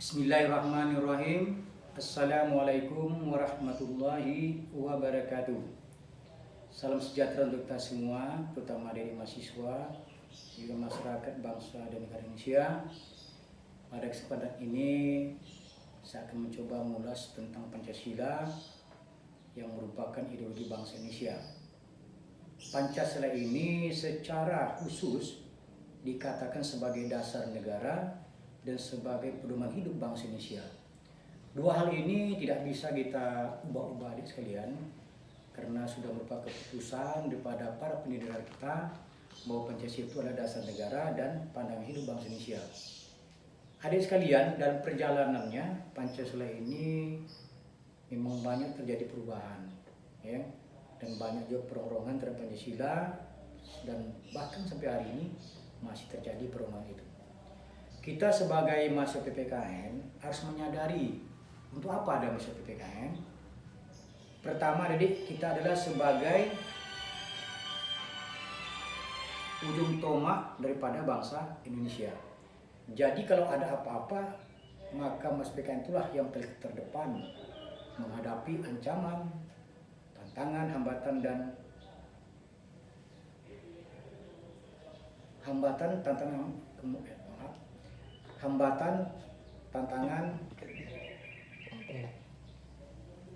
Bismillahirrahmanirrahim. Assalamualaikum warahmatullahi wabarakatuh. Salam sejahtera untuk kita semua, terutama dari mahasiswa, juga masyarakat bangsa dan negara Indonesia. Pada kesempatan ini, saya akan mencoba mengulas tentang Pancasila yang merupakan ideologi bangsa Indonesia. Pancasila ini secara khusus dikatakan sebagai dasar negara dan sebagai pedoman hidup bangsa Indonesia. Dua hal ini tidak bisa kita ubah-ubah adik sekalian, karena sudah merupakan keputusan daripada para pendiri negara kita bahwa Pancasila itu adalah dasar negara dan pandangan hidup bangsa Indonesia. Adik sekalian, dalam perjalanannya Pancasila ini memang banyak terjadi perubahan, ya, dan banyak juga perongrohan terhadap Pancasila, dan bahkan sampai hari ini masih terjadi perongrohan itu. Kita sebagai mahasiswa PPKN harus menyadari untuk apa ada mahasiswa PPKN. Pertama, adik, kita adalah sebagai ujung tombak daripada bangsa Indonesia. Jadi kalau ada apa-apa, maka mahasiswa PPKN itulah yang terdepan menghadapi ancaman, tantangan, tantangan.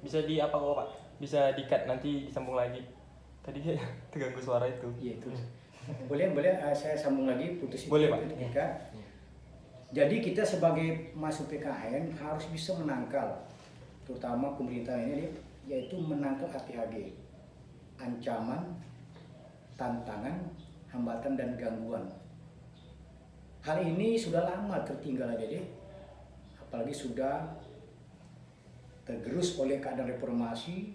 Bisa di apa kok Pak? Bisa di-cut nanti disambung lagi. Tadi terganggu suara itu. Iya itu. Boleh saya sambung lagi, putus Boleh, Pak. Jadi kita sebagai mahasiswa PKN harus bisa menangkal, terutama pemerintah ini, yaitu menangkal ATHG, ancaman, tantangan, hambatan dan gangguan. Hal ini sudah lama tertinggal aja, apalagi sudah tergerus oleh keadaan reformasi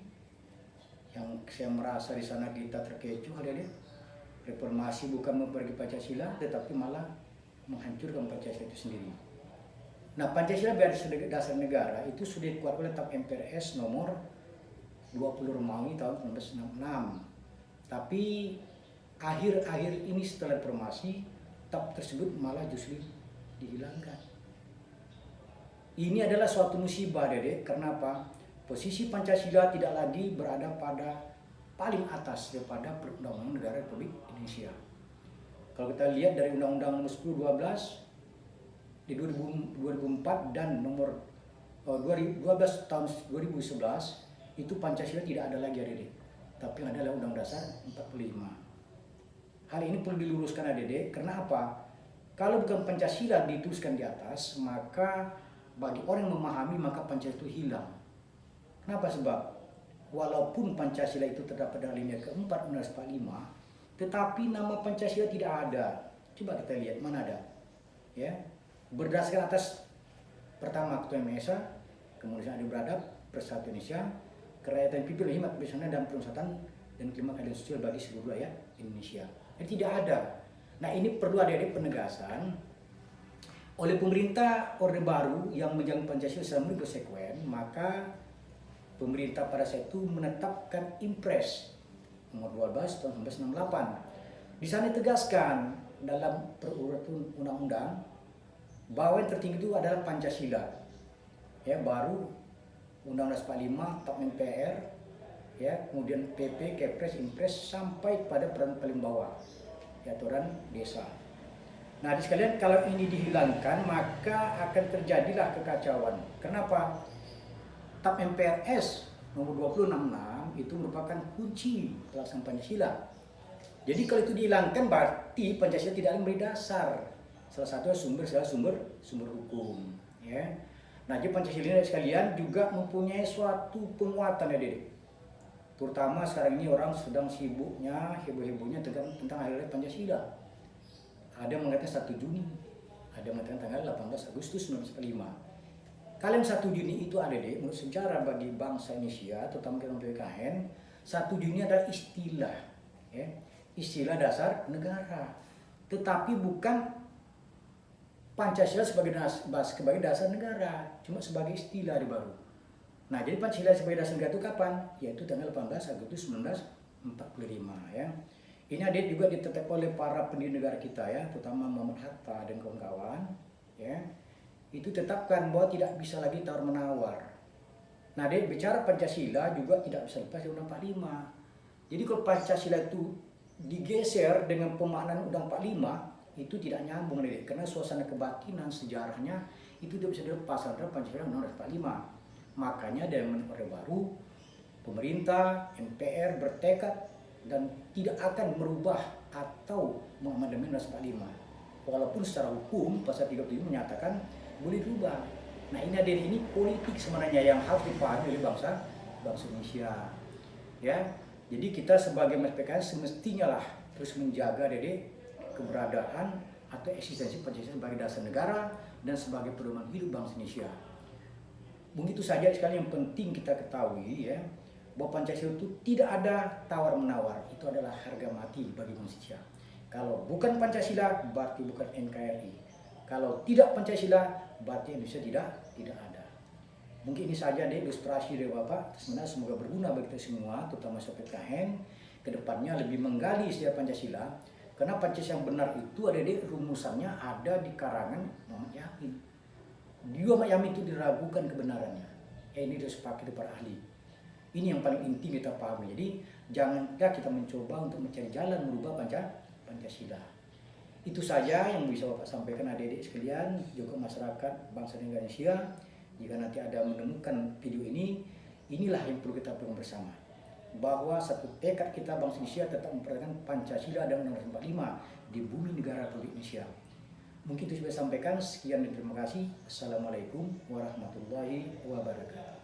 yang saya merasa di sana kita terkecoh, reformasi bukan memperbaiki Pancasila tetapi malah menghancurkan Pancasila itu sendiri. Nah, Pancasila sebagai dasar negara itu sudah dikeluarkan oleh TAP MPRS nomor 20 Romawi tahun 1966. Tapi akhir-akhir ini setelah reformasi, TAP tersebut malah justru dihilangkan. Ini adalah suatu musibah, Dedek. Karena apa? Posisi Pancasila tidak lagi berada pada paling atas daripada Perundang-Undangan Negara Republik Indonesia. Kalau kita lihat dari Undang-Undang nomor 10/12 di 2004 dan nomor 12 tahun 2011, itu Pancasila tidak ada lagi, Dedek. Tapi yang adalah Undang Dasar 45. Hal ini perlu diluruskan, Dedek. Karena apa? Kalau bukan Pancasila dituliskan di atas, maka bagi orang yang memahami maka Pancasila itu hilang. Kenapa? Sebab walaupun Pancasila itu terdapat dalam alinea keempat Undang-Undang 45, tetapi nama Pancasila tidak ada. Coba kita lihat mana ada. Ya, berdasarkan atas pertama Ketua Esa, kemudian ada beradab, Persatuan Indonesia, kerakyatan pimpin oleh hikmat kebijaksanaan dan perusahaan, dan kelima keadilan sosial bagi seluruh rakyat Indonesia. Jadi tidak ada. Nah, ini perlu ada penegasan oleh pemerintah Orde Baru yang menjalankan Pancasila secara murni konsekuen. Maka pemerintah pada saat itu menetapkan Impres nomor 12 tahun 1968. Di sana ditegaskan dalam peruratan undang-undang bahwa yang tertinggi itu adalah Pancasila. Ya, baru Undang-Undang 45, TAP MPR, ya, kemudian PP, Kepres, Impres, sampai pada peran paling bawah, ya, aturan desa. Nah, sekalian, kalau ini dihilangkan maka akan terjadilah kekacauan. Kenapa? TAP MPRS nomor 2066 itu merupakan kunci pelaksanaan Pancasila. Jadi kalau itu dihilangkan berarti Pancasila tidak lagi memberi dasar. Salah satu sumber hukum. Ya. Nah, jadi Pancasila ini sekalian juga mempunyai suatu penguatan, ya, Dedek. Terutama sekarang ini orang sedang sibuknya, heboh-hebohnya tentang hari Pancasila. Ada yang mengatakan 1 Juni, ada yang mengatakan tanggal 18 Agustus 1945. Kalau yang 1 Juni itu ada, deh, menurut sejarah bagi bangsa Indonesia, terutama kita PKN, 1 Juni adalah istilah, ya, istilah dasar negara. Tetapi bukan Pancasila sebagai dasar negara, cuma sebagai istilah di baru. Nah, jadi Pancasila sebagai dasar negara itu kapan? Yaitu tanggal 18 Agustus 1945, ya. Ini ada juga ditetapkan oleh para pendiri negara kita, ya, terutama Muhammad Hatta dan kawan-kawan, ya. itu tetapkan bahwa tidak bisa lagi tawar-menawar. Nah, dia bicara Pancasila juga tidak bisa lepas dari Undang 45. Jadi kalau Pancasila itu digeser dengan pemaknaan Undang 45, itu tidak nyambung deh, karena suasana kebatinan sejarahnya itu tidak bisa dilepas antara Pancasila dan Undang 45. Makanya dalam Orde Baru, pemerintah, MPR bertekad dan tidak akan merubah atau mengamandemen Undang 45. Walaupun secara hukum pasal 37 menyatakan boleh dirubah. Nah, ini politik sebenarnya yang harus dipahami oleh bangsa Indonesia. Ya, jadi kita sebagai PKS semestinya lah terus menjaga keberadaan atau eksistensi Pancasila sebagai dasar negara dan sebagai pedoman hidup bangsa Indonesia. Begitu saja sekali yang penting kita ketahui ya, bahwa Pancasila itu tidak ada tawar-menawar, itu adalah harga mati bagi bangsa Indonesia. Kalau bukan Pancasila berarti bukan NKRI. Kalau tidak Pancasila berarti Indonesia tidak ada. Mungkin ini saja ilustrasi dari Bapak. Sebenarnya semoga berguna bagi kita semua, terutama sobat PKN, kedepannya lebih menggali sejarah Pancasila. Karena Pancasila yang benar itu ada rumusannya ada di karangan Muhammad Yamin. Di Muhammad Yamin itu diragukan kebenarannya. Ini disepakati para ahli. Ini yang paling inti kita pahami. Jadi jangan kita mencoba untuk mencari jalan merubah Pancasila. Itu saja yang bisa Bapak sampaikan adik-adik sekalian, juga masyarakat bangsa Indonesia. Jika nanti ada menemukan video ini, inilah yang perlu kita pegang bersama. Bahwa satu tekad kita bangsa Indonesia tetap mempertahankan Pancasila dan Undang-Undang 45 di bumi negara Republik Indonesia. Mungkin itu sudah sampaikan. Sekian dan terima kasih. Assalamualaikum warahmatullahi wabarakatuh.